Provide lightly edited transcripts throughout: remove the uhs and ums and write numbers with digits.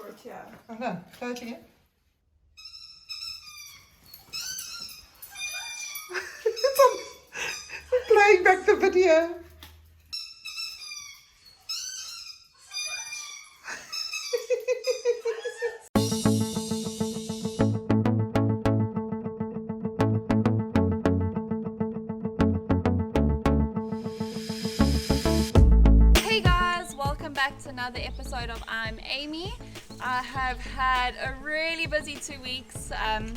for it, yeah. Okay, try it again. It's playing back the video. Hey guys, welcome back to another episode of I'm Amy. I have had a really busy 2 weeks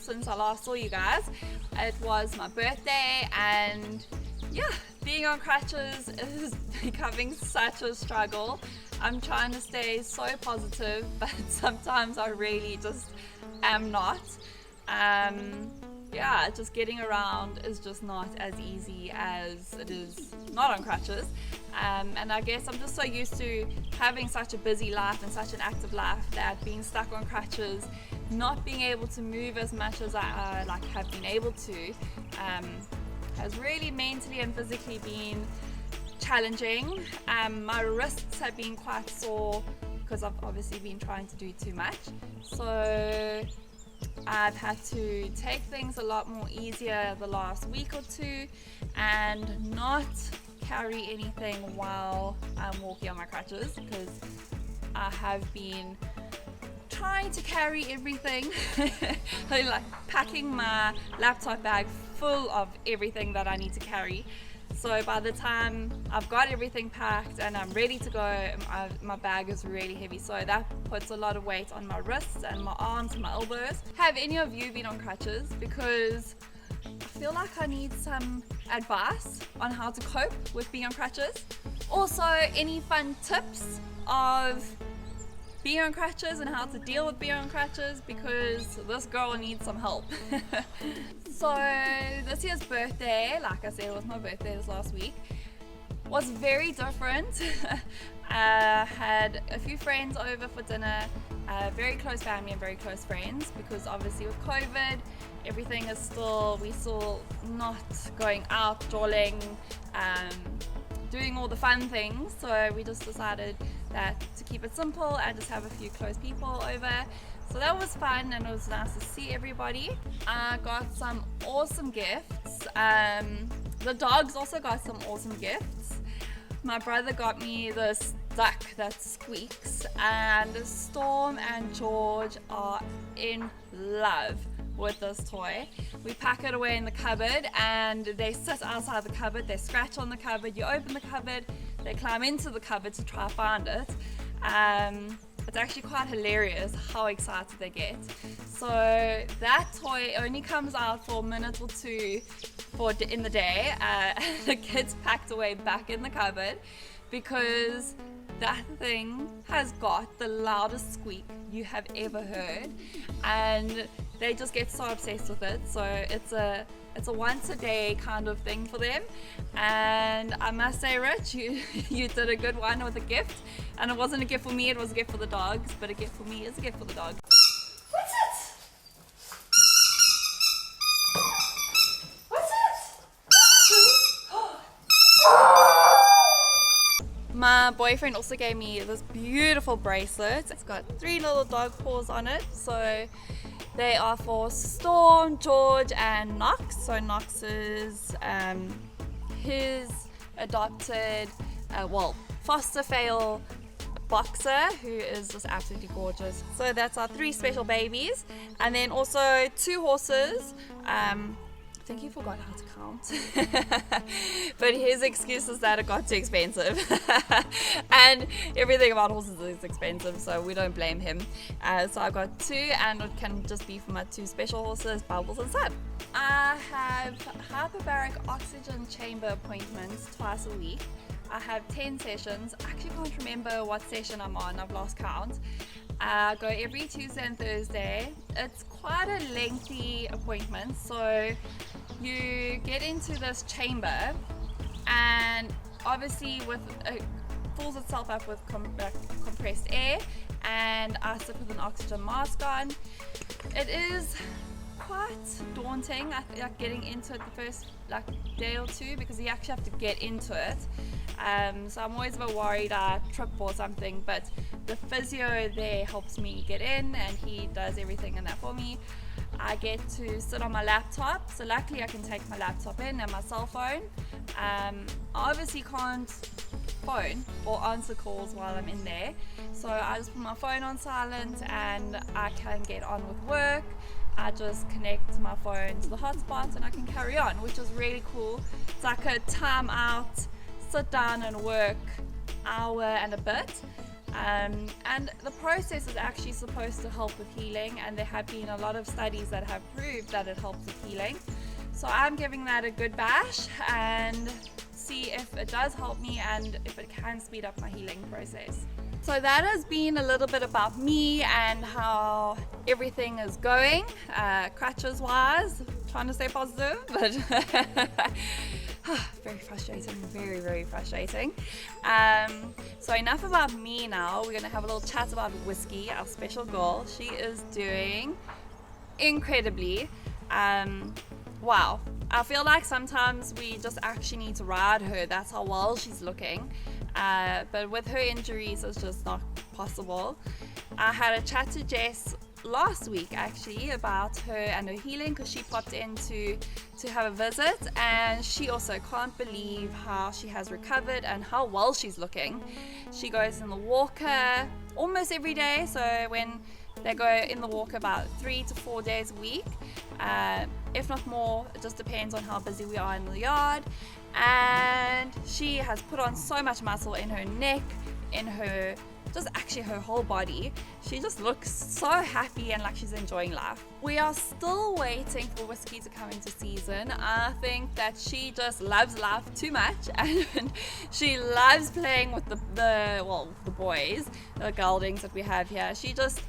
since I last saw you guys. It was my birthday and yeah, being on crutches is becoming such a struggle. I'm trying to stay so positive, but sometimes I really just am not. Yeah, just getting around is just not as easy as it is not on crutches. And I guess I'm just so used to having such a busy life and such an active life that being stuck on crutches, not being able to move as much as I have been able to, has really mentally and physically been challenging. My wrists have been quite sore because I've obviously been trying to do too much. So I've had to take things a lot more easier the last week or two and not carry anything while I'm walking on my crutches, because I have been trying to carry everything like packing my laptop bag full of everything that I need to carry. So by the time I've got everything packed and I'm ready to go, my bag is really heavy. So that puts a lot of weight on my wrists and my arms and my elbows. Have any of you been on crutches? Because I feel like I need some advice on how to cope with being on crutches. Also, any fun tips of being on crutches and how to deal with being on crutches, because this girl needs some help. So this year's birthday, like I said, it was my birthday this last week, was very different. I had a few friends over for dinner, very close family and very close friends, because obviously with COVID, everything is we're still not going out, jolling, doing all the fun things. So we just decided that to keep it simple and just have a few close people over. So that was fun and it was nice to see everybody. I got some awesome gifts. The dogs also got some awesome gifts. My brother got me this duck that squeaks, and Storm and George are in love with this toy. We pack it away in the cupboard and they sit outside the cupboard, they scratch on the cupboard, you open the cupboard, they climb into the cupboard to try to find it. It's actually quite hilarious how excited they get. So that toy only comes out for a minute or two in the day. The kids packed away back in the cupboard because that thing has got the loudest squeak you have ever heard, and they just get so obsessed with it. So it's a once a day kind of thing for them. And I must say, Rich, you did a good one with a gift, and it wasn't a gift for me, it was a gift for the dogs, but a gift for me is a gift for the dogs. What's it? What's it? My boyfriend also gave me this beautiful bracelet. It's got 3 little dog paws on it. So they are for Storm, George, and Knox. So Knox is his adopted, foster fail boxer, who is just absolutely gorgeous. So that's our 3 special babies. And then also 2 horses. I think he forgot how to count. But his excuse is that it got too expensive. And everything about horses is expensive, so we don't blame him. So I got 2, and it can just be for my 2 special horses, Bubbles and Sun. I have hyperbaric oxygen chamber appointments twice a week. I have 10 sessions. I actually can't remember what session I'm on, I've lost count. I go every Tuesday and Thursday. It's quite a lengthy appointment, so you get into this chamber, and obviously it fills itself up with compressed air, and I sit with an oxygen mask on. It is quite daunting, getting into it the first day or 2, because you actually have to get into it. So I'm always a bit worried I trip or something, but the physio there helps me get in, and he does everything in that for me. I get to sit on my laptop, so luckily I can take my laptop in and my cell phone. I obviously can't phone or answer calls while I'm in there, so I just put my phone on silent and I can get on with work. I just connect my phone to the hotspot and I can carry on, which is really cool. It's like a time out, sit down and work hour and a bit. And the process is actually supposed to help with healing, and there have been a lot of studies that have proved that it helps with healing. So I'm giving that a good bash and see if it does help me and if it can speed up my healing process. So that has been a little bit about me and how everything is going, crutches wise, trying to stay positive, but very frustrating, very frustrating. So enough about me now. We're gonna have a little chat about Whiskey, our special girl. She is doing incredibly. Wow, I feel like sometimes we just actually need to ride her. That's how well she's looking. But with her injuries, it's just not possible. I had a chat to Jess last week actually about her and her healing, because she popped in to have a visit, and she also can't believe how she has recovered and how well she's looking. She goes in the walker almost every day, so when they go in the walker about 3 to 4 days a week, if not more. It just depends on how busy we are in the yard. And she has put on so much muscle in her neck, in her, just actually her whole body. She just looks so happy and like she's enjoying life. We are still waiting for Whiskey to come into season. I think that she just loves life too much, and she loves playing with the boys, the geldings that we have here. She just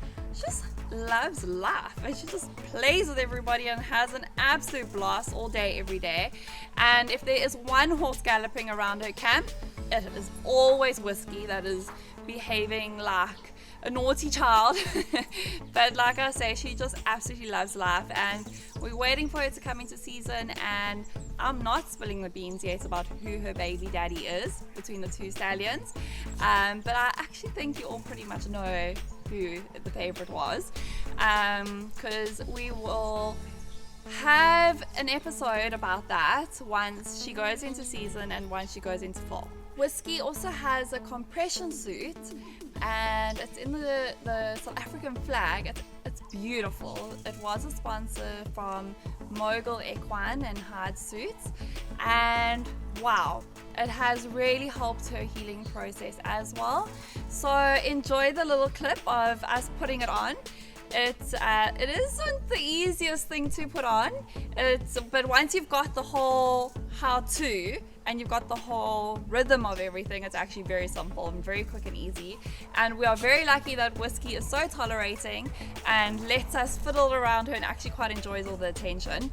loves life, and she just plays with everybody and has an absolute blast all day, every day. And if there is one horse galloping around her camp, it is always Whiskey that is behaving like a naughty child. But like I say, she just absolutely loves life, and we're waiting for her to come into season. And I'm not spilling the beans yet about who her baby daddy is between the two stallions, but I actually think you all pretty much know who the favorite was, because we will have an episode about that once she goes into season and once she goes into fall. Whiskey also has a compression suit, and it's in the South African flag. It's beautiful. It was a sponsor from Mogul Equine and Hard Suits, and wow, it has really helped her healing process as well. So enjoy the little clip of us putting it on. It isn't the easiest thing to put on, but once you've got the whole how-to and you've got the whole rhythm of everything, it's actually very simple and very quick and easy. And we are very lucky that Whiskey is so tolerating and lets us fiddle around her and actually quite enjoys all the attention.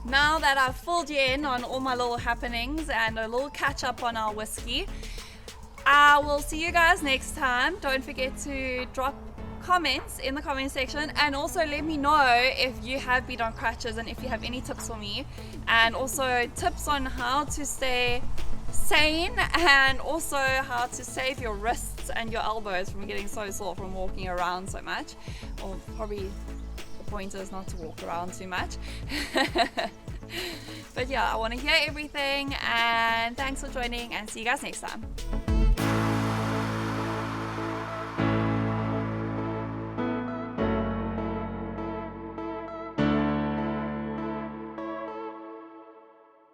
Now that I've filled you in on all my little happenings and a little catch up on our Whiskey, I will see you guys next time. Don't forget to drop comments in the comment section, and also let me know if you have been on crutches and if you have any tips for me, and also tips on how to stay sane, and also how to save your wrists and your elbows from getting so sore from walking around so much. Or probably the point is not to walk around too much. But yeah, I want to hear everything, and thanks for joining, and see you guys next time.